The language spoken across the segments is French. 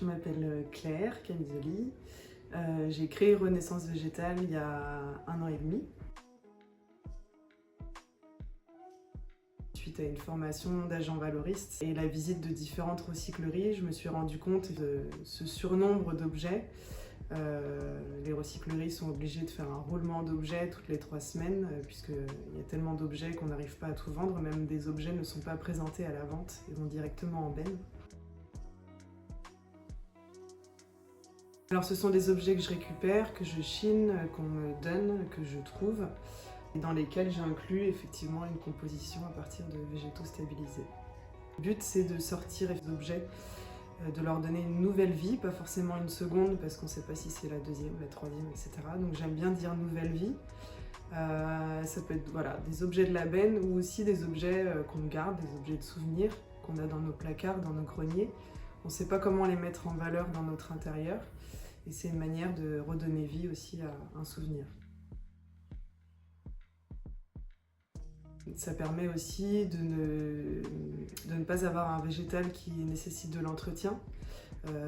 je m'appelle Claire Camisoli. J'ai créé Renaissance Végétale il y a 1 an et demi. Suite à une formation d'agent valoriste et la visite de différentes recycleries, je me suis rendu compte de ce surnombre d'objets. Les recycleries sont obligées de faire un roulement d'objets toutes les 3 semaines, puisqu'il y a tellement d'objets qu'on n'arrive pas à tout vendre. Même des objets ne sont pas présentés à la vente, ils vont directement en benne. Alors ce sont des objets que je récupère, que je chine, qu'on me donne, que je trouve, et dans lesquels j'inclus effectivement une composition à partir de végétaux stabilisés. Le but, c'est de sortir les objets, de leur donner une nouvelle vie, pas forcément une seconde, parce qu'on ne sait pas si c'est la deuxième, la troisième, etc. Donc j'aime bien dire nouvelle vie. Ça peut être voilà, des objets de la benne ou aussi des objets qu'on garde, des objets de souvenirs qu'on a dans nos placards, dans nos greniers. On ne sait pas comment les mettre en valeur dans notre intérieur. Et c'est une manière de redonner vie aussi à un souvenir. Ça permet aussi de ne pas avoir un végétal qui nécessite de l'entretien,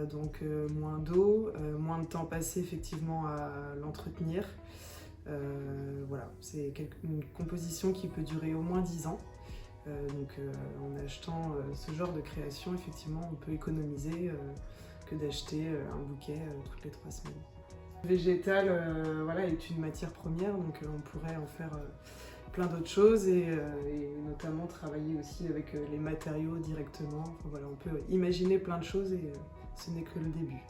donc moins d'eau, moins de temps passé effectivement à l'entretenir. Voilà, c'est une composition qui peut durer au moins 10 ans. En achetant ce genre de création, effectivement, on peut économiser que d'acheter un bouquet toutes les 3 semaines. Le végétal voilà, est une matière première, donc on pourrait en faire plein d'autres choses et notamment travailler aussi avec les matériaux directement. Enfin, voilà, on peut imaginer plein de choses et ce n'est que le début.